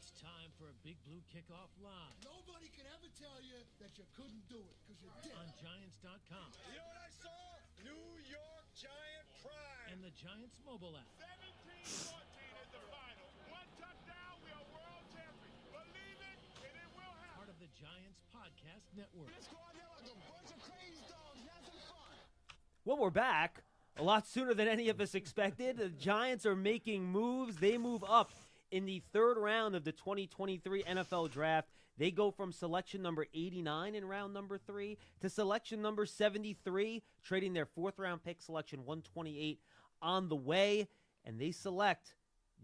It's time for a Big Blue Kickoff Live. Nobody can ever tell you that you couldn't do it, because you did. On Giants.com. You know what I saw? New York Giant pride. And the Giants mobile app. 17-14 is the final. One touchdown, we are world champions. Believe it, and it will happen. Part of the Giants Podcast Network. Let's go out there like a bunch of crazy dogs. Have some fun. Well, we're back a lot sooner than any of us expected. The Giants are making moves. They move up in the third round of the 2023 NFL Draft. They go from selection number 89 in round number 3 to selection number 73, trading their fourth-round pick, selection 128, on the way. And they select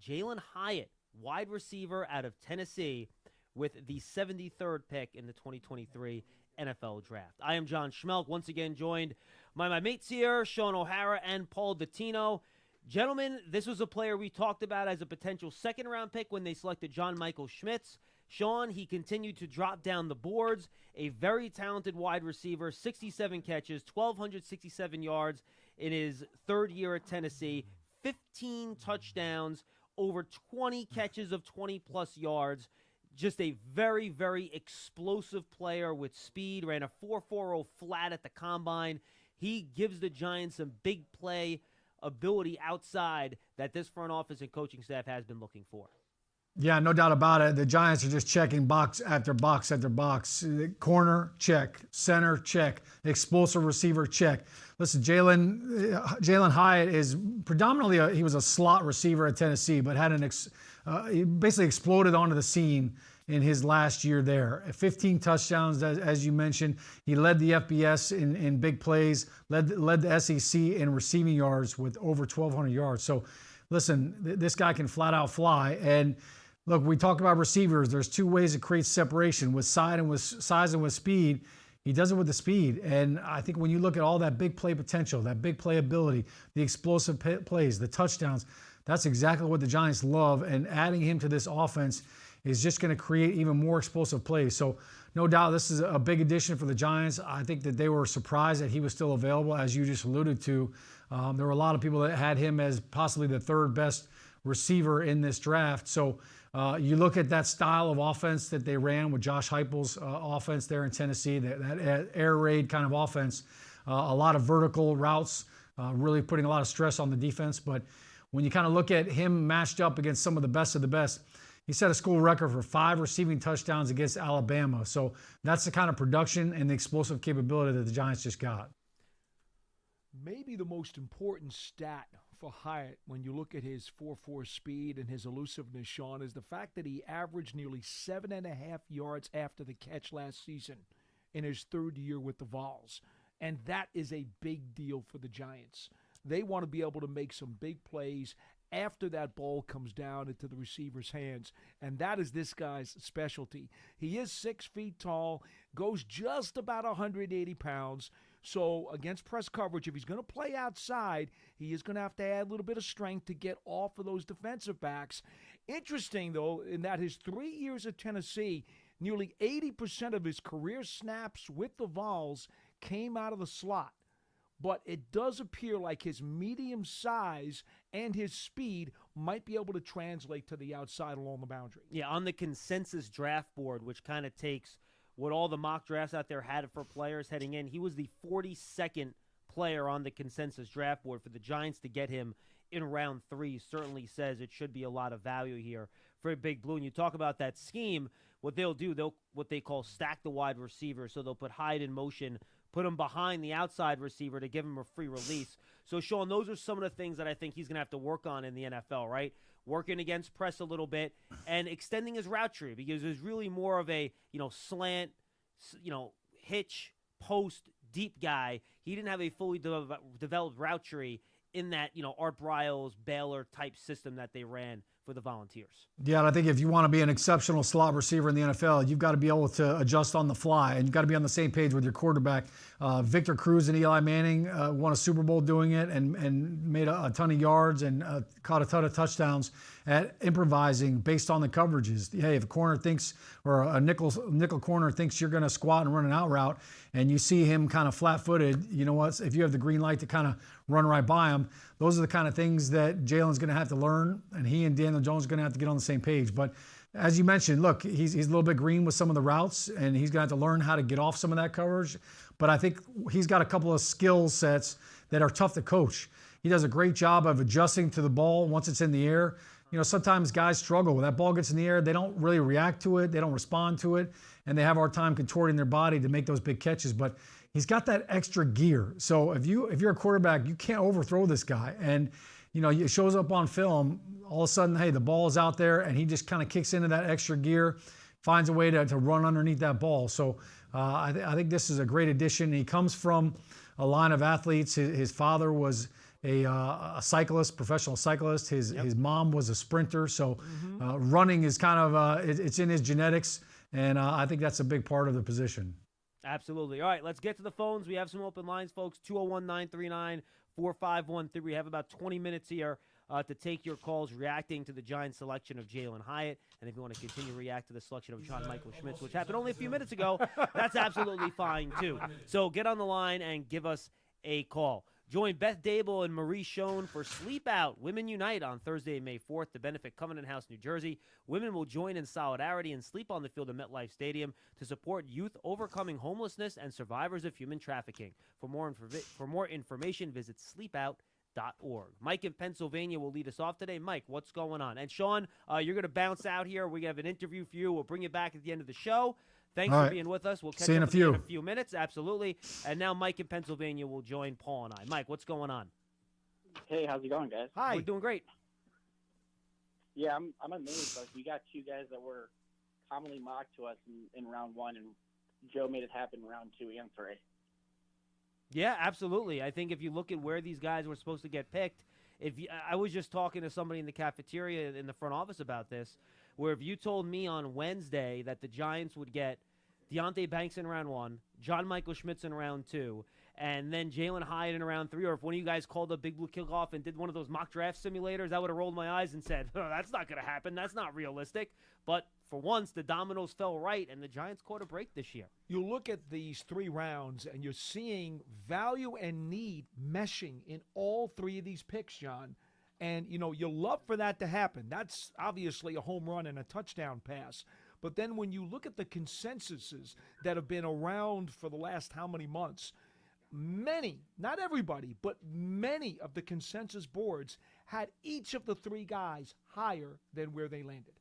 Jalin Hyatt, wide receiver out of Tennessee, with the 73rd pick in the 2023 NFL Draft. I am John Schmeelk, once again joined by my mates here, Shaun O'Hara and Paul Dottino. Gentlemen, this was a player we talked about as a potential second-round pick when they selected John Michael Schmitz. Shaun, he continued to drop down the boards. A very talented wide receiver, 67 catches, 1,267 yards in his third year at Tennessee, 15 touchdowns, over 20 catches of 20-plus yards. Just a very, very explosive player with speed. Ran a 4.40 flat at the combine. He gives the Giants some big play ability outside that this front office and coaching staff has been looking for. Yeah, no doubt about it. The Giants are just checking box after box after box. Corner, check. Center, check. Explosive receiver, check. Listen, Jalen Hyatt is predominantly he was a slot receiver at Tennessee, but had he basically exploded onto the scene in his last year there. 15 touchdowns, as you mentioned. He led the FBS in big plays, led the SEC in receiving yards with over 1,200 yards. So, listen, this guy can flat out fly. And look, we talk about receivers. There's two ways to create separation, with size and with speed. He does it with the speed. And I think when you look at all that big play potential, that big play ability, the explosive plays, the touchdowns, that's exactly what the Giants love. And adding him to this offense is just going to create even more explosive plays. So no doubt this is a big addition for the Giants. I think that they were surprised that he was still available, as you just alluded to. There were a lot of people that had him as possibly the third best receiver in this draft. So you look at that style of offense that they ran with Josh Heupel's offense there in Tennessee, that air raid kind of offense, a lot of vertical routes, really putting a lot of stress on the defense. But when you kind of look at him matched up against some of the best, he set a school record for 5 receiving touchdowns against Alabama. So that's the kind of production and the explosive capability that the Giants just got. Maybe the most important stat for Hyatt when you look at his 4.4 speed and his elusiveness, Shaun, is the fact that he averaged nearly 7.5 yards after the catch last season in his third year with the Vols. And that is a big deal for the Giants. They want to be able to make some big plays after that ball comes down into the receiver's hands, and that is this guy's specialty. He is 6 feet tall, goes just about 180 pounds, so against press coverage, if he's going to play outside, he is going to have to add a little bit of strength to get off of those defensive backs. Interesting, though, in that his 3 years at Tennessee, nearly 80% of his career snaps with the Vols came out of the slot. But it does appear like his medium size and his speed might be able to translate to the outside along the boundary. Yeah, on the consensus draft board, which kind of takes what all the mock drafts out there had for players heading in, he was the 42nd player on the consensus draft board. For the Giants to get him in round 3 certainly says it should be a lot of value here for Big Blue. And you talk about that scheme, what they'll do, they'll what they call stack the wide receiver. So they'll put Hyde in motion, put him behind the outside receiver to give him a free release. So, Shaun, those are some of the things that I think he's going to have to work on in the NFL, right? Working against press a little bit and extending his route tree, because there's really more of a, slant, hitch, post, deep guy. He didn't have a fully developed route tree in that, Art Briles, Baylor type system that they ran for the Volunteers. Yeah, and I think if you want to be an exceptional slot receiver in the NFL, you've got to be able to adjust on the fly, and you've got to be on the same page with your quarterback. Victor Cruz and Eli Manning won a Super Bowl doing it and made a ton of yards and caught a ton of touchdowns at improvising based on the coverages. Hey, if a corner thinks, or a nickel corner thinks you're going to squat and run an out route, and you see him kind of flat-footed, you know what? If you have the green light to kind of run right by him, those are the kind of things that Jalen's going to have to learn, and he and Daniel Jones are going to have to get on the same page. But as you mentioned, look, he's a little bit green with some of the routes, and he's going to have to learn how to get off some of that coverage. But I think he's got a couple of skill sets that are tough to coach. He does a great job of adjusting to the ball once it's in the air. Sometimes guys struggle. When that ball gets in the air, they don't really react to it. They don't respond to it, and they have a hard time contorting their body to make those big catches. But he's got that extra gear. So if you're a quarterback, you can't overthrow this guy. And it shows up on film. All of a sudden, hey, the ball is out there, and he just kind of kicks into that extra gear, finds a way to run underneath that ball. So I think this is a great addition. He comes from a line of athletes. His father was a cyclist, professional cyclist. His mom was a sprinter. So running is kind of it's in his genetics, and I think that's a big part of the position. Absolutely. All right, let's get to the phones. We have some open lines, folks. 201-939-4513. We have about 20 minutes here to take your calls reacting to the Giants' selection of Jalin Hyatt. And if you want to continue to react to the selection of John Michael Schmitz, which happened only a few minutes ago, that's absolutely fine, too. So get on the line and give us a call. Join Beth Dable and Marie Schoen for Sleep Out Women Unite on Thursday, May 4th to benefit Covenant House, New Jersey. Women will join in solidarity and sleep on the field of MetLife Stadium to support youth overcoming homelessness and survivors of human trafficking. For more information, visit sleepout.org. Mike in Pennsylvania will lead us off today. Mike, what's going on? And Shaun, you're going to bounce out here. We have an interview for you. We'll bring you back at the end of the show. Thanks for being with us. We'll catch up in a few minutes. Absolutely. And now Mike in Pennsylvania will join Paul and I. Mike, what's going on? Hey, how's it going, guys? Hi. We're doing great. Yeah, I'm amazed. Like, we got two guys that were commonly mocked to us in round one, and Joe made it happen in round 2 and 3. Yeah, absolutely. I think if you look at where these guys were supposed to get picked, I was just talking to somebody in the cafeteria in the front office about this, where if you told me on Wednesday that the Giants would get Deonte Banks in round 1, John Michael Schmitz in round 2, and then Jalen Hyatt in round 3, or if one of you guys called up Big Blue Kickoff and did one of those mock draft simulators, I would have rolled my eyes and said, oh, that's not going to happen. That's not realistic. But for once, the dominoes fell right, and the Giants caught a break this year. You look at these 3 rounds, and you're seeing value and need meshing in all 3 of these picks, John. And, you love for that to happen. That's obviously a home run and a touchdown pass. But then when you look at the consensuses that have been around for the last how many months, many, not everybody, but many of the consensus boards had each of the 3 guys higher than where they landed.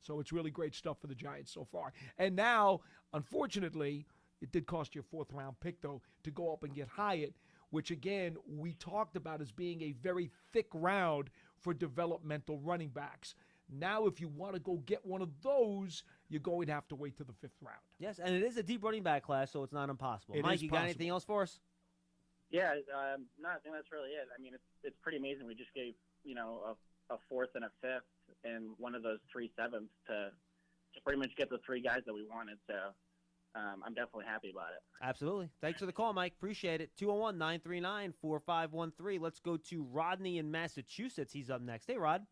So it's really great stuff for the Giants so far. And now, unfortunately, it did cost you a 4th-round pick, though, to go up and get Hyatt, which, again, we talked about as being a very thick round for developmental running backs. Now, if you want to go get one of those, you're going to have to wait to the 5th round. Yes, and it is a deep running back class, so it's not impossible. Mike, you got anything else for us? Yeah, no, I think that's really it. I mean, it's pretty amazing. We just gave, a 4th and a 5th and one of those 3 7ths to pretty much get the 3 guys that we wanted. So I'm definitely happy about it. Absolutely. Thanks for the call, Mike. Appreciate it. 201-939-4513. Let's go to Rodney in Massachusetts. He's up next. Hey, Rod.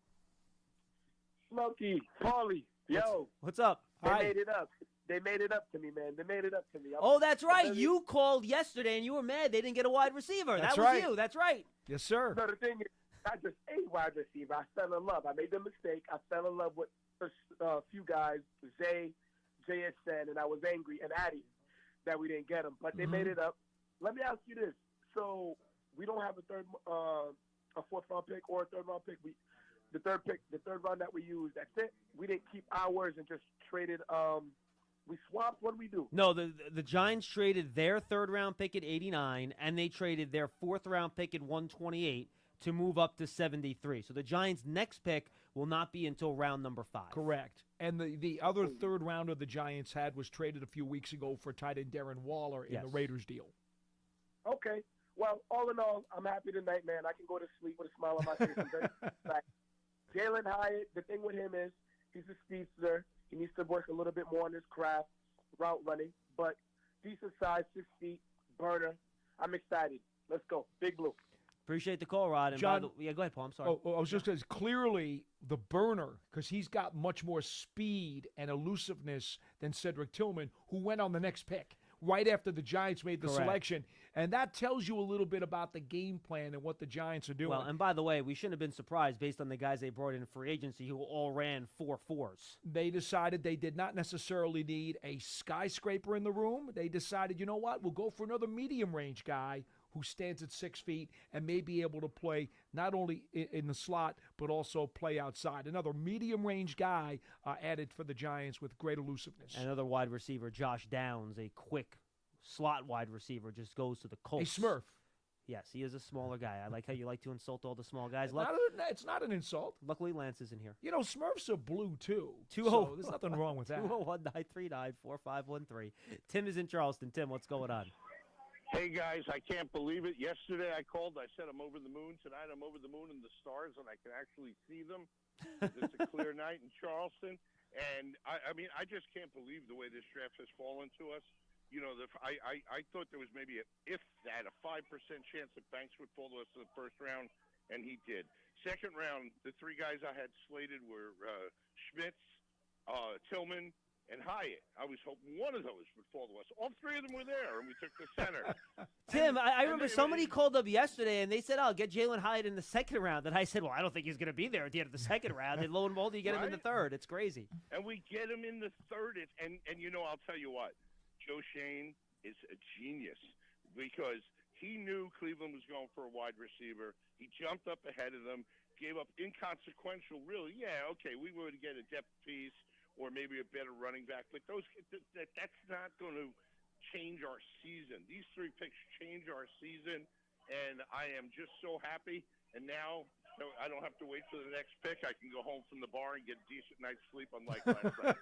Smokey, Paulie, yo. What's up? They made it up. They made it up to me, man. They made it up to me. Oh, that's right. You called yesterday, and you were mad they didn't get a wide receiver. That was you. That's right. Yes, sir. No, the thing is, not just a wide receiver. I fell in love. I made the mistake. I fell in love with a few guys, JSN, and I was angry, and Addy, that we didn't get them. But they made it up. Let me ask you this. So we don't have a 4th-round pick or a 3rd-round pick. The third round that we used, that's it. We didn't keep ours and just traded. We swapped. What did we do? No, the Giants traded their 3rd-round pick at 89, and they traded their 4th-round pick at 128 to move up to 73. So the Giants' next pick will not be until round number 5. Correct. And the other 3rd rounder the Giants had was traded a few weeks ago for tight end Darren Waller in the Raiders deal. Okay. Well, all in all, I'm happy tonight, man. I can go to sleep with a smile on my face. I'm very excited. Jalen Hyatt, the thing with him is he's a speedster. He needs to work a little bit more on his craft, route running. But decent size, 6 feet, burner. I'm excited. Let's go. Big Blue. Appreciate the call, Rod. And John, go ahead, Paul. I'm sorry. I was just going to say, clearly the burner, because he's got much more speed and elusiveness than Cedric Tillman, who went on the next pick. right after the Giants made the Correct. selection. And that tells you a little bit about the game plan and what the Giants are doing. Well, and by the way, we shouldn't have been surprised based on the guys they brought in free agency who all ran 4.4s. They decided they did not necessarily need a skyscraper in the room. They decided, you know what, we'll go for another medium-range guy who stands at 6 feet and may be able to play not only in the slot but also play outside. Another medium-range guy added for the Giants with great elusiveness. Another wide receiver, Josh Downs, a quick slot wide receiver, just goes to the A Colts. Smurf. Yes, he is a smaller guy. I like how you like to insult all the small guys. It's not an insult. Luckily, Lance isn't here. You know, Smurfs are blue, too. 2-0. So there's nothing wrong with that. 201-939-4513. Tim is in Charleston. Tim, what's going on? Hey, guys, I can't believe it. Yesterday I called. I said I'm over the moon. Tonight I'm over the moon and the stars, and I can actually see them. It's a clear night in Charleston. And, I mean, I just can't believe the way this draft has fallen to us. You know, I thought there was maybe, a 5% chance that Banks would fall to us in the first round, and he did. Second round, the three guys I had slated were Schmitz, Tillman, and Hyatt. I was hoping one of those would fall to us. All three of them were there, and we took the center. Tim, I remember somebody called up yesterday, and they said, I'll get Jalen Hyatt in the second round. And I said, well, I don't think he's going to be there at the end of the second round. And lo and behold, you get him in the third. It's crazy. And we get him in the third. And you know, I'll tell you what. Joe Shane is a genius because he knew Cleveland was going for a wide receiver. He jumped up ahead of them, gave up inconsequential, really. Yeah, okay, we would get a depth piece or maybe a better running back, but that's not going to change our season. These three picks change our season, and I am just so happy. And now I don't have to wait for the next pick. I can go home from the bar and get a decent night's sleep, unlike last night.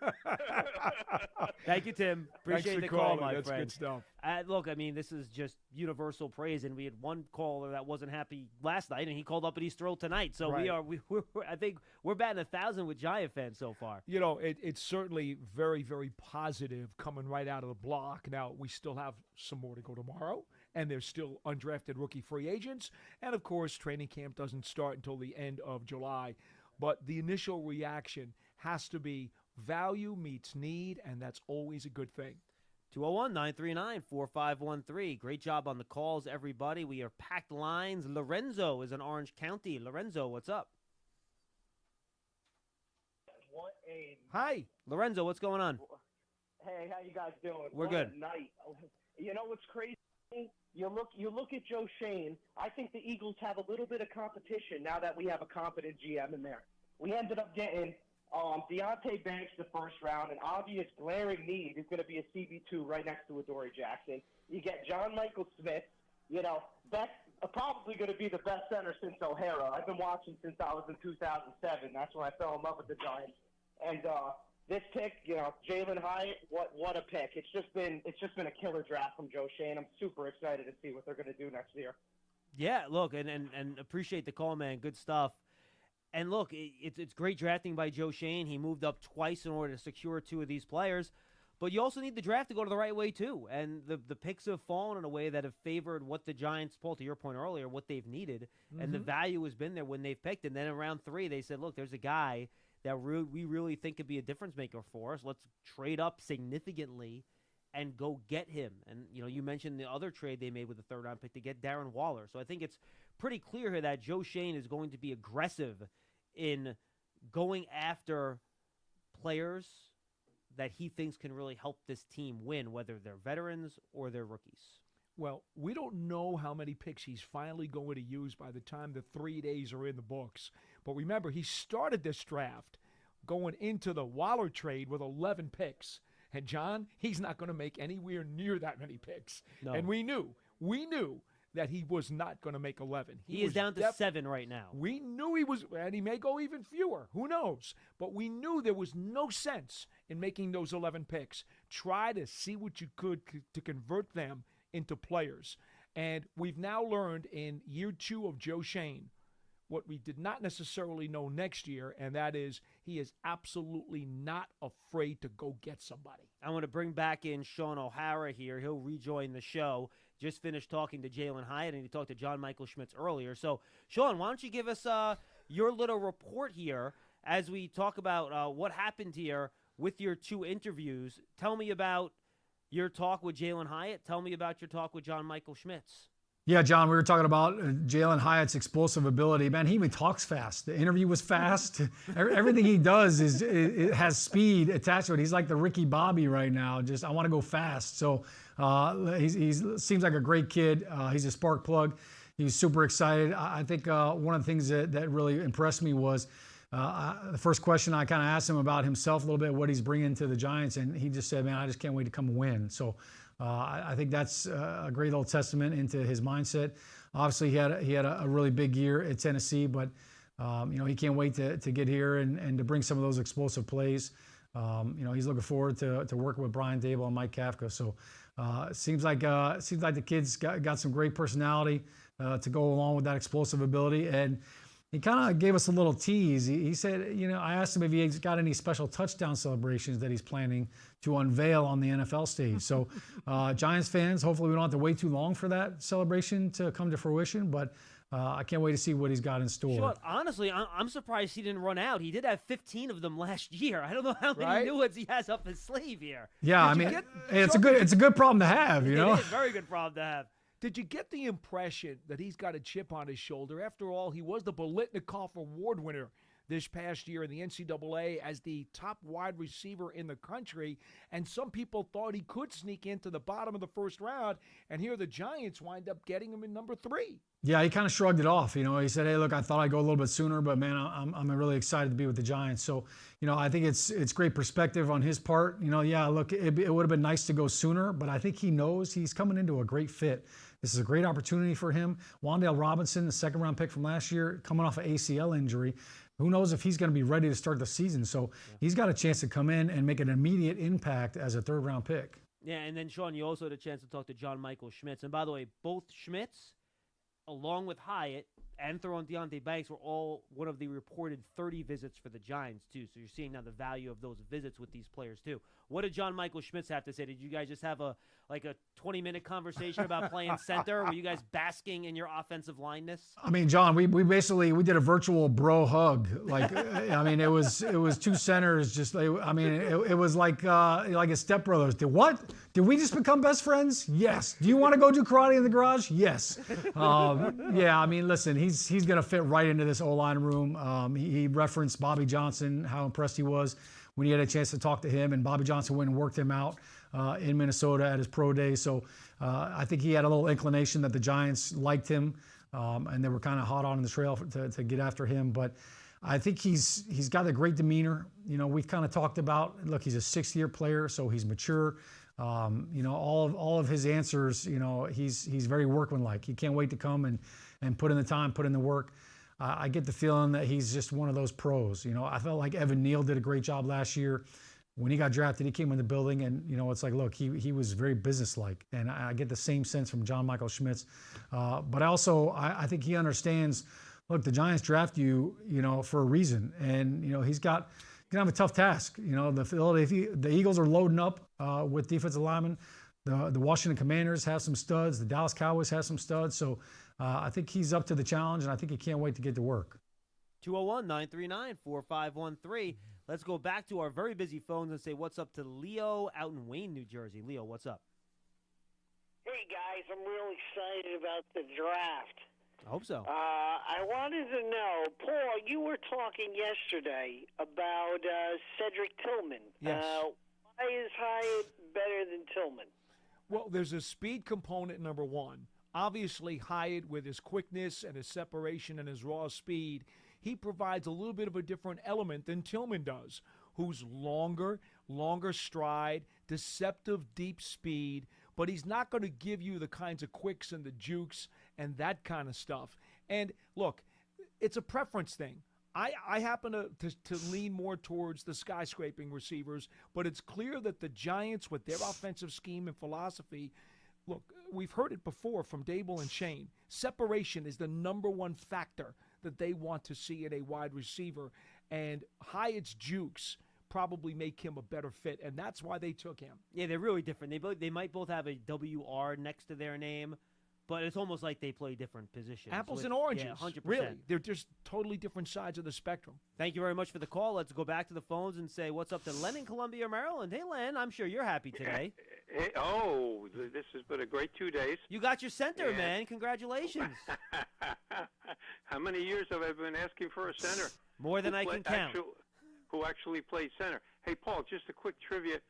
Thank you, Tim. Appreciate the call, my That's friend. good stuff. Look, I mean, this is just universal praise, and we had one caller that wasn't happy last night, and he called up and he's thrilled tonight. So Right. we're I think we're batting 1,000 with Giant fans so far. You know, it's certainly very, very positive coming right out of the block. Now, we still have some more to go tomorrow, and there's still undrafted rookie free agents. And, of course, training camp doesn't start until the end of July. But the initial reaction has to be value meets need, and that's always a good thing. 201-939-4513. Great job on the calls, everybody. We are packed lines. Lorenzo is in Orange County. Lorenzo, what's up? Hi. Lorenzo, what's going on? Hey, how you guys doing? We're What good. a night. You know what's crazy? You look at Joe Shane. I think the Eagles have a little bit of competition now that we have a competent GM in there. We ended up getting Deontay Banks the first round, an obvious glaring need is going to be a CB2 right next to Adoree Jackson. You get John Michael Smith. You know, that's probably going to be the best center since O'Hara. I've been watching since I was in 2007. That's when I fell in love with the Giants. And this pick, you know, Jalen Hyatt, what a pick! It's just been a killer draft from Joe Shane. I'm super excited to see what they're going to do next year. Yeah, look, and appreciate the call, man. Good stuff. And look, it's great drafting by Joe Shane. He moved up twice in order to secure two of these players. But you also need the draft to go to the right way, too. And the picks have fallen in a way that have favored what the Giants, Paul, to your point earlier, what they've needed. Mm-hmm. And the value has been there when they've picked. And then in round 3, they said, look, there's a guy that we really think could be a difference maker for us. Let's trade up significantly and go get him. And, you know, you mentioned the other trade they made with the third-round pick to get Darren Waller. So I think it's pretty clear here that Joe Shane is going to be aggressive in going after players that he thinks can really help this team win, whether they're veterans or they're rookies. Well, we don't know how many picks he's finally going to use by the time the 3 days are in the books. But remember, he started this draft going into the Waller trade with 11 picks. And, John, he's not going to make anywhere near that many picks. No. And we knew that he was not going to make 11. He is down to 7 right now. We knew he was, and he may go even fewer. Who knows? But we knew there was no sense in making those 11 picks. Try to see what you could to convert them into players. And we've now learned in year 2 of Joe Shane what we did not necessarily know next year, and that is he is absolutely not afraid to go get somebody. I want to bring back in Shaun O'Hara here. He'll rejoin the show. Just finished talking to Jalen Hyatt, and he talked to John Michael Schmitz earlier. So, Shaun, why don't you give us your little report here as we talk about what happened here with your 2 interviews. Tell me about Your talk with Jalen Hyatt. Tell me about your talk with John Michael Schmitz. Yeah, John, we were talking about Jalen Hyatt's explosive ability. Man, he even talks fast. The interview was fast. Everything he does it has speed attached to it. He's like the Ricky Bobby right now. Just, I want to go fast. So he seems like a great kid. He's a spark plug. He's super excited. I think one of the things that really impressed me was the first question I kind of asked him about himself a little bit, what he's bringing to the Giants, and he just said, man, I just can't wait to come and win. So I think that's a great little testament into his mindset. Obviously, he had a really big year at Tennessee, but he can't wait to get here and to bring some of those explosive plays. He's looking forward to working with Brian Dable and Mike Kafka. So it seems like the kid's got some great personality to go along with that explosive ability. And he kind of gave us a little tease. He said, I asked him if he's got any special touchdown celebrations that he's planning to unveil on the NFL stage. So Giants fans, hopefully we don't have to wait too long for that celebration to come to fruition, but I can't wait to see what he's got in store. Sean, honestly, I'm surprised he didn't run out. He did have 15 of them last year. I don't know how many new ones he has up his sleeve here. Yeah, it's a good problem to have, It is a very good problem to have. Did you get the impression that he's got a chip on his shoulder? After all, he was the Bolitnikoff Award winner this past year in the NCAA as the top wide receiver in the country, and some people thought he could sneak into the bottom of the first round, and here the Giants wind up getting him in number 3. Yeah, he kind of shrugged it off. He said, hey, look, I thought I'd go a little bit sooner, but, man, I'm really excited to be with the Giants. So, I think it's great perspective on his part. Yeah, look, it would have been nice to go sooner, but I think he knows he's coming into a great fit. This is a great opportunity for him. Wan'Dale Robinson, the second-round pick from last year, coming off an ACL injury. Who knows if he's going to be ready to start the season. So he's got a chance to come in and make an immediate impact as a third-round pick. Yeah, and then, Sean, you also had a chance to talk to John Michael Schmitz. And by the way, both Schmitz, along with Hyatt, and throwing Deonte Banks were all one of the reported 30 visits for the Giants, too. So you're seeing now the value of those visits with these players, too. What did John Michael Schmitz have to say? Did you guys just have a 20-minute conversation about playing center? Were you guys basking in your offensive lineness? I mean, John, we did a virtual bro hug. It was two centers. It was like his stepbrothers. Did we just become best friends? Yes. Do you want to go do karate in the garage? Yes. Listen, he's going to fit right into this O-line room. He referenced Bobby Johnson, how impressed he was when he had a chance to talk to him, and Bobby Johnson went and worked him out in Minnesota at his pro day. So I think he had a little inclination that the Giants liked him, and they were kind of hot on the trail to get after him. But I think he's got a great demeanor. We've kind of talked about, look, he's a 6th-year player, so he's mature. All of his answers, he's very workmanlike. He can't wait to come and put in the time, put in the work. I get the feeling that he's just one of those pros. I felt like Evan Neal did a great job last year. When he got drafted, he came in the building, and, it's like, look, he was very businesslike. And I get the same sense from John Michael Schmitz. But also, I think he understands, look, the Giants draft you, for a reason. And, he's going to have a tough task. The Eagles are loading up with defensive linemen. The Washington Commanders have some studs. The Dallas Cowboys have some studs. So I think he's up to the challenge, and I think he can't wait to get to work. 201-939-4513. Let's go back to our very busy phones and say what's up to Leo out in Wayne, New Jersey. Leo, what's up? Hey, guys. I'm real excited about the draft. I hope so. I wanted to know, Paul, you were talking yesterday about Cedric Tillman. Yes. Why is Hyatt better than Tillman? Well, there's a speed component, number one. Obviously, Hyatt, with his quickness and his separation and his raw speed, he provides a little bit of a different element than Tillman does, who's longer stride, deceptive deep speed, but he's not going to give you the kinds of quicks and the jukes and that kind of stuff. And look, it's a preference thing. I happen to lean more towards the skyscraping receivers, but it's clear that the Giants, with their offensive scheme and philosophy, look, we've heard it before from Dable and Shane. Separation is the number one factor that they want to see in a wide receiver, and Hyatt's jukes probably make him a better fit, and that's why they took him. Yeah, they're really different. They might both have a WR next to their name, but it's almost like they play different positions. Apples and oranges. Yeah, 100%. Really. They're just totally different sides of the spectrum. Thank you very much for the call. Let's go back to the phones and say what's up to Len in Columbia, Maryland. Hey, Len, I'm sure you're happy today. Hey, this has been a great 2 days. You got your center, man. Congratulations. How many years have I been asking for a center? More than I can count. Who actually played center. Hey, Paul, just a quick trivia.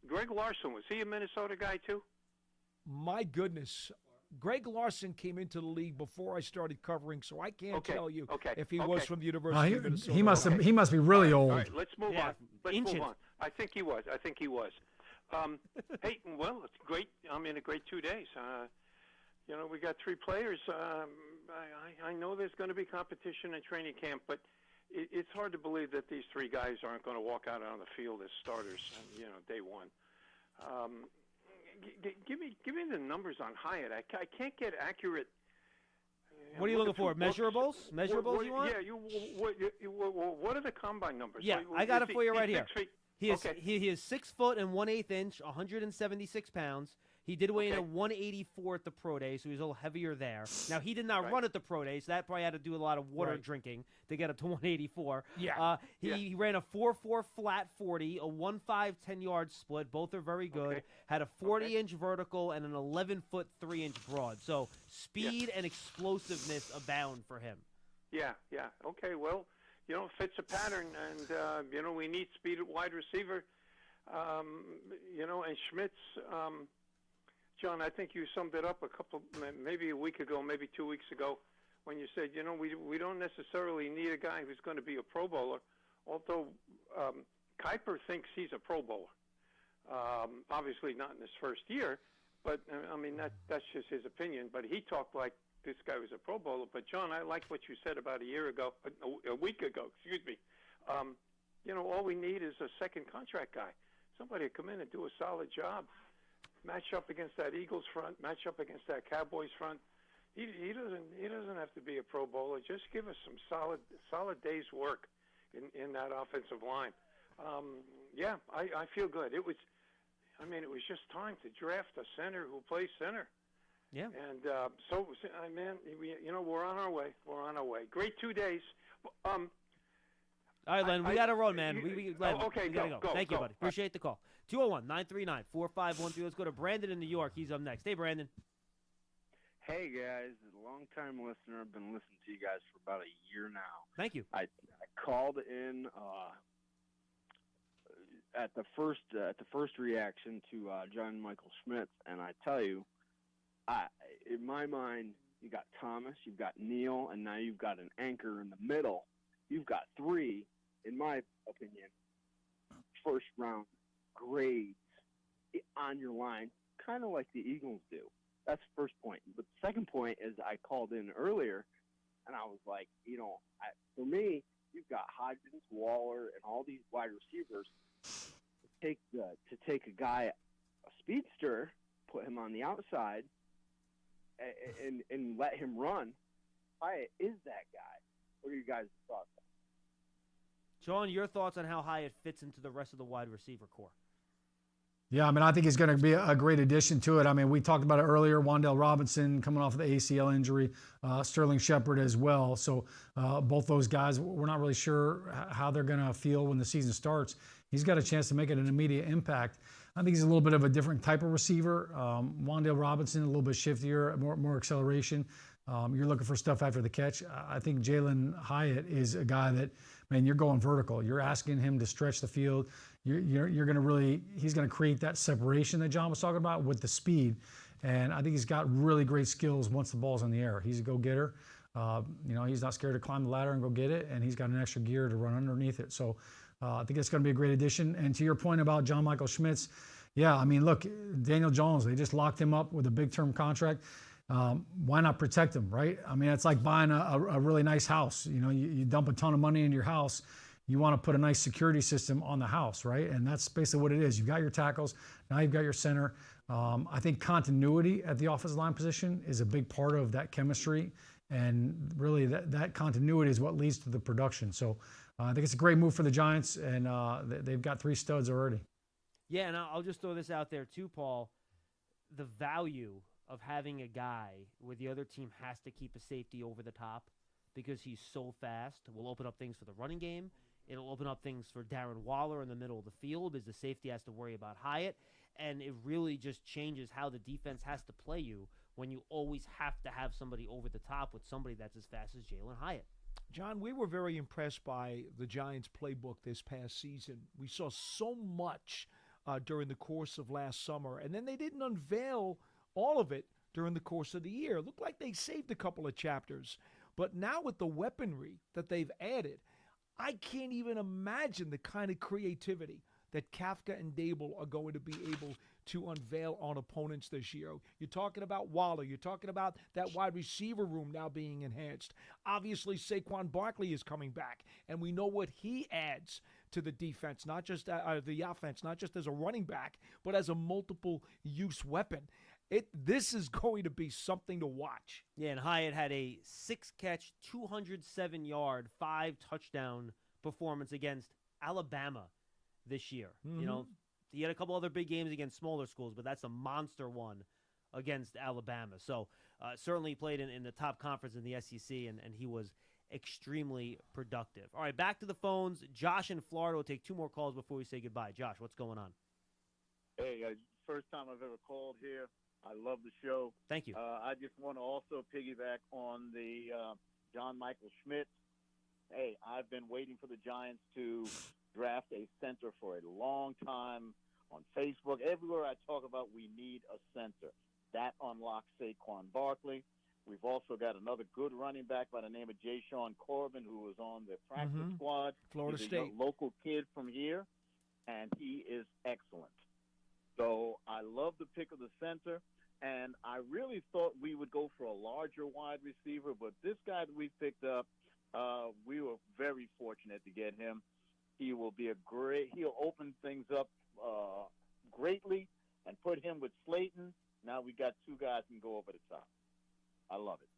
Greg Larson, was he a Minnesota guy too? My goodness. Greg Larson came into the league before I started covering, so I can't tell you if he was from the University of Minnesota. He must be really old. All right, let's move on. Let's move on. I think he was. Hey, well, it's great. I'm in a great 2 days. We got 3 players. I know there's going to be competition in training camp, but it's hard to believe that these 3 guys aren't going to walk out on the field as starters, day one. Give me the numbers on Hyatt. I can't get accurate. What are you looking for? Measurables? Measurables you want? Yeah. What are the combine numbers? Yeah, I got it for you right here. 6 feet. He is 6 foot and 1/8 inch, 176 pounds. He did weigh in at 184 at the pro day, so he's a little heavier there. Now, he did not run at the pro day, so that probably had to do a lot of water drinking to get up to 184. Yeah. He ran a 4.4 flat 40, a 1.5 10-yard split. Both are very good. Had a 40-inch vertical and an 11-foot 3-inch broad. So speed and explosiveness abound for him. Yeah. Okay, well, it fits a pattern, and, we need speed at wide receiver. And Schmitz, John, I think you summed it up maybe a week ago, maybe 2 weeks ago, when you said, we don't necessarily need a guy who's going to be a Pro Bowler, although Kuiper thinks he's a Pro Bowler. Obviously not in his first year, but, that's just his opinion. But he talked like this guy was a Pro Bowler. But, John, I liked what you said about a week ago, excuse me. All we need is a second contract guy, somebody to come in and do a solid job. Match up against that Eagles front, match up against that Cowboys front. He doesn't have to be a Pro Bowler. Just give us some solid days work in that offensive line. I feel good. It was just time to draft a center who plays center. Yeah. And we're on our way. We're on our way. Great 2 days. All right, Len, we got to run, man. We gotta go. Thank you, buddy. Appreciate the call. 201-939-4513. Let's go to Brandon in New York. He's up next. Hey, Brandon. Hey, guys. A long-time listener. I've been listening to you guys for about a year now. Thank you. I called in at the first reaction to John Michael Schmitz, and I tell you, in my mind, you got Thomas, you've got Neal, and now you've got an anchor in the middle. You've got 3, in my opinion, first-round grades on your line, kind of like the Eagles do. That's the first point. But the second point is I called in earlier, and I was like, for me, you've got Hodgins, Waller, and all these wide receivers to take a guy, a speedster, put him on the outside, and let him run. Hyatt is that guy. What are you guys' thoughts? Sean, your thoughts on how Hyatt fits into the rest of the wide receiver core? Yeah, I think he's going to be a great addition to it. We talked about it earlier. Wan'Dale Robinson coming off of the ACL injury, Sterling Shepard as well. So both those guys, we're not really sure how they're going to feel when the season starts. He's got a chance to make it an immediate impact. I think he's a little bit of a different type of receiver. Wan'Dale Robinson, a little bit shiftier, more acceleration. You're looking for stuff after the catch. I think Jalen Hyatt is a guy that, you're going vertical. You're asking him to stretch the field. You're going to he's going to create that separation that John was talking about with the speed. And I think he's got really great skills once the ball's in the air. He's a go-getter. He's not scared to climb the ladder and go get it, and he's got an extra gear to run underneath it. So I think it's going to be a great addition. And to your point about John Michael Schmitz, look, Daniel Jones, they just locked him up with a big-term contract. Why not protect him, right? It's like buying a really nice house. You dump a ton of money in your house. You want to put a nice security system on the house, right? And that's basically what it is. You've got your tackles. Now you've got your center. I think continuity at the offensive line position is a big part of that chemistry. And really that continuity is what leads to the production. So I think it's a great move for the Giants, and they've got 3 studs already. Yeah, and I'll just throw this out there too, Paul. The value of having a guy where the other team has to keep a safety over the top because he's so fast will open up things for the running game. It'll open up things for Darren Waller in the middle of the field as the safety has to worry about Hyatt. and it really just changes how the defense has to play you when you always have to have somebody over the top with somebody that's as fast as Jalin Hyatt. John, we were very impressed by the Giants' playbook this past season. We saw so much during the course of last summer, and then they didn't unveil all of it during the course of the year. It looked like they saved a couple of chapters. But now with the weaponry that they've added, I can't even imagine the kind of creativity that Kafka and Dable are going to be able to unveil on opponents this year. You're talking about Waller. You're talking about that wide receiver room now being enhanced. Obviously, Saquon Barkley is coming back, and we know what he adds to the defense, not just the offense, not just as a running back, but as a multiple-use weapon. This is going to be something to watch. Yeah, and Hyatt had a 6-catch, 207-yard, 5-touchdown performance against Alabama this year. Mm-hmm. You know, he had a couple other big games against smaller schools, but that's a monster one against Alabama. So certainly played in the top conference in the SEC, and he was extremely productive. All right, back to the phones. Josh in Florida will take 2 more calls before we say goodbye. Josh, what's going on? Hey, first time I've ever called here. I love the show. Thank you. I just want to also piggyback on the John Michael Schmidt. Hey, I've been waiting for the Giants to draft a center for a long time. On Facebook, everywhere I talk about we need a center. That unlocks Saquon Barkley. We've also got another good running back by the name of Shaun Corbin, who was on the practice squad. Florida He's State. a local kid from here, and he is excellent. So I love the pick of the center, and I really thought we would go for a larger wide receiver, but this guy that we picked up, we were very fortunate to get him. He will be he'll open things up greatly and put him with Slayton. Now we got 2 guys who can go over the top. I love it.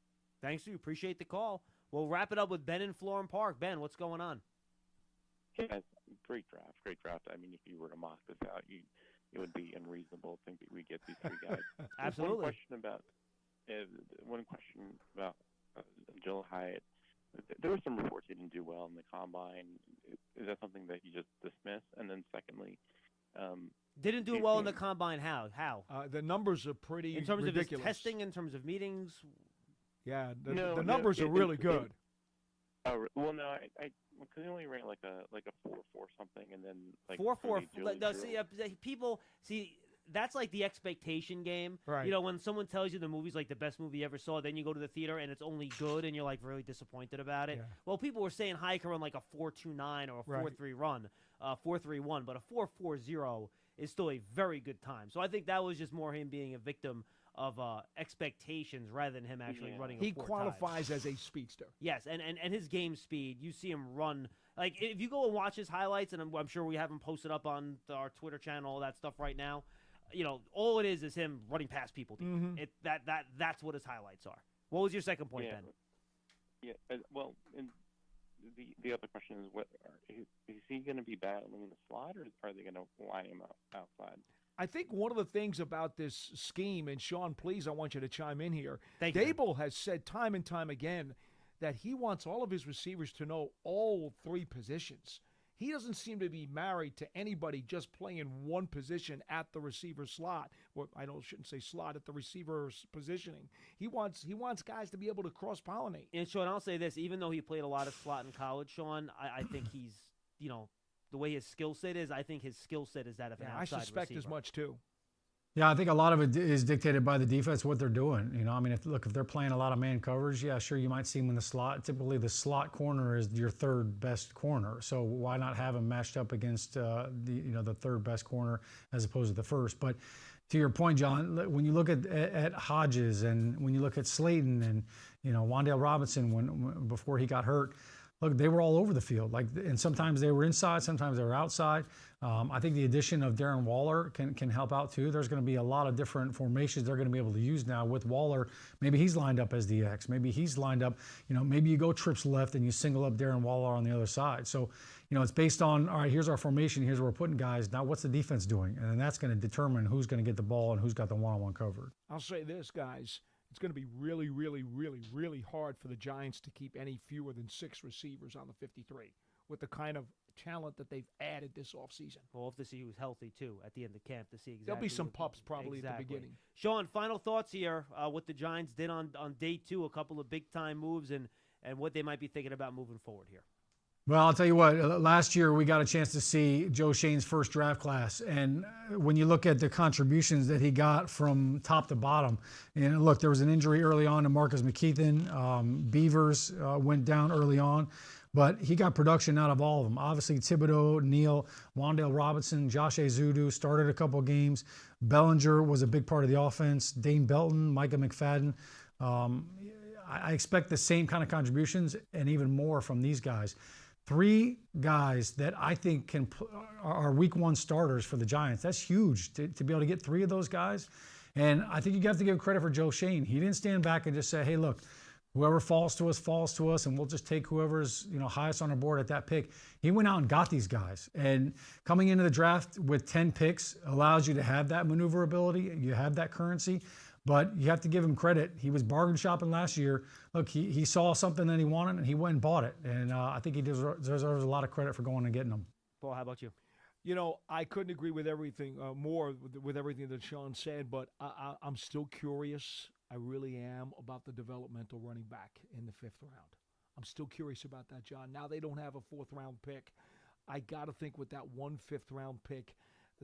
Thanks, you. Appreciate the call. We'll wrap it up with Ben in Florham Park. Ben, what's going on? Yeah, great draft. Great draft. I mean, if you were to mock this out, it would be unreasonable to think that we get these 3 guys. Absolutely. One question about Jalen Hyatt. There were some reports he didn't do well in the combine. Is that something that you just dismiss? And then secondly, didn't do well in the combine. How? The numbers are pretty in terms ridiculous. of his testing, in terms of meetings. Yeah, the numbers are really good. Well, no, because he only ran like a 4.4 something, and then like 4.4. No, see, people see. That's like the expectation game. Right. You know, when someone tells you the movie's like the best movie you ever saw, then you go to the theater and it's only good and you're like really disappointed about it. Yeah. Well, people were saying Hyatt can run like a 4.29 or a 4.3 run, 4.31, but a 4.40 is still a very good time. So I think that was just more him being a victim of expectations rather than him actually running a 4.5. He qualifies as a speedster. Yes, and his game speed, you see him run. Like, if you go and watch his highlights, and I'm sure we have him posted up on our Twitter channel, all that stuff right now, you know, all it is him running past people. That's what his highlights are. What was your second point, Ben? Yeah, well, and the other question is, is he going to be battling in the slot, or are they going to line him up outside? I think one of the things about this scheme, and Sean, please, I want you to chime in here. Thank you. Dable has said time and time again that he wants all of his receivers to know all 3 positions. He doesn't seem to be married to anybody just playing one position at the receiver slot. Well, shouldn't say slot, at the receiver's positioning. He wants guys to be able to cross-pollinate. And Sean, I'll say this: even though he played a lot of slot in college, Sean, I think he's, you know, the way his skill set is, I think his skill set is that of an outside I suspect receiver. as much too. Yeah, I think a lot of it is dictated by the defense, what they're doing. You know, I mean, if they're playing a lot of man coverage, yeah, sure, you might see him in the slot. Typically, the slot corner is your 3rd best corner. So why not have him matched up against the 3rd best corner as opposed to the 1st? But to your point, John, when you look at Hodges and when you look at Slayton and Wan'Dale Robinson before he got hurt. Look, they were all over the field. And sometimes they were inside, sometimes they were outside. I think the addition of Darren Waller can help out too. There's going to be a lot of different formations they're going to be able to use now with Waller. Maybe he's lined up as the X. Maybe he's lined up. Maybe you go trips left and you single up Darren Waller on the other side. So, it's based on, all right, here's our formation. Here's where we're putting guys. Now, what's the defense doing? And then that's going to determine who's going to get the ball and who's got the one-on-one covered. I'll say this, guys. It's going to be really, really, really, really hard for the Giants to keep any fewer than 6 receivers on the 53. with the kind of talent that they've added this offseason. We'll have to see who's healthy, too, at the end of camp to see exactly. There'll be some what- pups probably at the beginning. Sean, final thoughts here, what the Giants did on day 2, a couple of big-time moves, and what they might be thinking about moving forward here. Well, I'll tell you what, last year we got a chance to see Joe Shane's first draft class. And when you look at the contributions that he got from top to bottom, and look, there was an injury early on to Marcus McKeithen. Beavers went down early on, but he got production out of all of them. Obviously, Thibodeau, Neal, Wan'Dale Robinson, Josh Azudu started a couple of games. Bellinger was a big part of the offense. Dane Belton, Micah McFadden. I expect the same kind of contributions and even more from these guys. 3 guys that I think are week 1 starters for the Giants. That's huge to be able to get 3 of those guys. And I think you have to give credit for Joe Shane. He didn't stand back and just say, hey, look, whoever falls to us, and we'll just take whoever's highest on our board at that pick. He went out and got these guys. And coming into the draft with 10 picks allows you to have that maneuverability. You have that currency. But you have to give him credit. He was bargain shopping last year. Look, he saw something that he wanted, and he went and bought it. And I think he deserves a lot of credit for going and getting them. Paul, how about you? I couldn't agree with everything more with everything that Sean said, but I'm still curious. I really am about the developmental running back in the 5th round. I'm still curious about that, John. Now they don't have a 4th-round pick. I got to think with that 1 5th-round pick,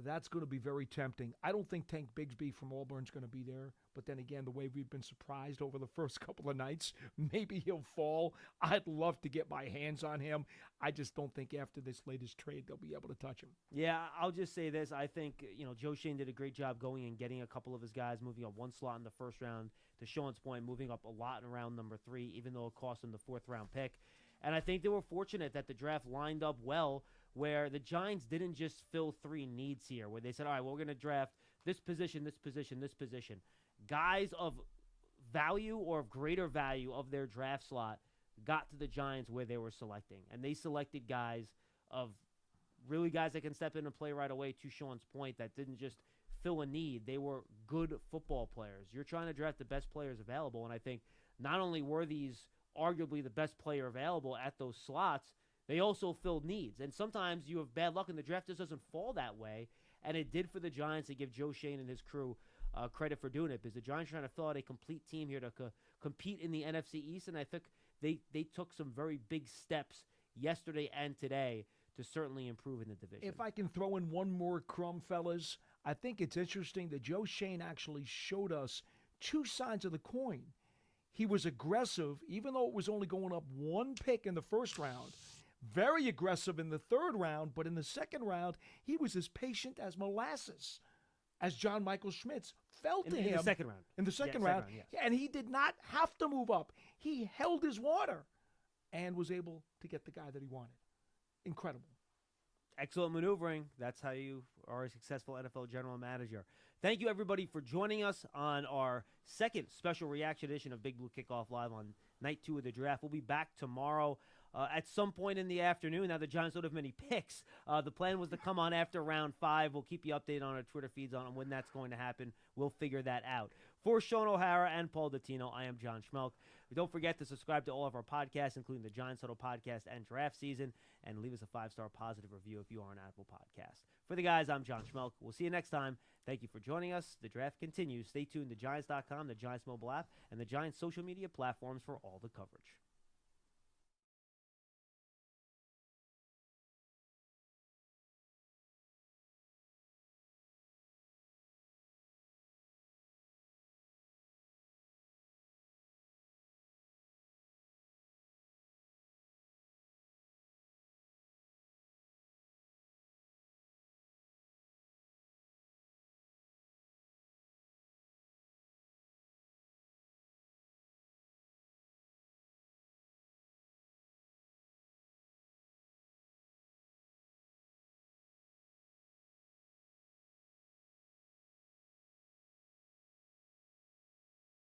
that's going to be very tempting. I don't think Tank Bigsby from Auburn's going to be there. But then again, the way we've been surprised over the first couple of nights, maybe he'll fall. I'd love to get my hands on him. I just don't think after this latest trade they'll be able to touch him. Yeah, I'll just say this. I think, Joe Shane did a great job going and getting a couple of his guys, moving up 1 slot in the 1st round. To Sean's point, moving up a lot in round number 3, even though it cost him the 4th-round pick. And I think they were fortunate that the draft lined up well, where the Giants didn't just fill 3 needs here, where they said, all right, well, we're going to draft this position, this position, this position. Guys of value or of greater value of their draft slot got to the Giants where they were selecting. And they selected guys of really guys that can step in and play right away, to Sean's point, that didn't just fill a need. They were good football players. You're trying to draft the best players available, and I think not only were these arguably the best player available at those slots, they also filled needs. And sometimes you have bad luck and the draft just doesn't fall that way. And it did for the Giants to give Joe Shane and his crew credit for doing it, because the Giants are trying to fill out a complete team here to compete in the NFC East. And I think they took some very big steps yesterday and today to certainly improve in the division. If I can throw in one more crumb, fellas, I think it's interesting that Joe Shane actually showed us 2 sides of the coin. He was aggressive, even though it was only going up 1 pick in the 1st round. Very aggressive in the 3rd round, but in the 2nd round, he was as patient as molasses, as John Michael Schmitz fell to him. In the 2nd round. In the second round, yes. and he did not have to move up. He held his water and was able to get the guy that he wanted. Incredible. Excellent maneuvering. That's how you are a successful NFL general manager. Thank you, everybody, for joining us on our 2nd special reaction edition of Big Blue Kickoff Live on night 2 of the draft. We'll be back tomorrow at some point in the afternoon. Now, the Giants don't have many picks. The plan was to come on after round 5. We'll keep you updated on our Twitter feeds on when that's going to happen. We'll figure that out. For Shaun O'Hara and Paul Dottino, I am John Schmeelk. Don't forget to subscribe to all of our podcasts, including the Giants Huddle podcast and Draft Season, and leave us a 5-star positive review if you are an Apple Podcast. For the guys, I'm John Schmeelk. We'll see you next time. Thank you for joining us. The draft continues. Stay tuned to Giants.com, the Giants mobile app, and the Giants social media platforms for all the coverage.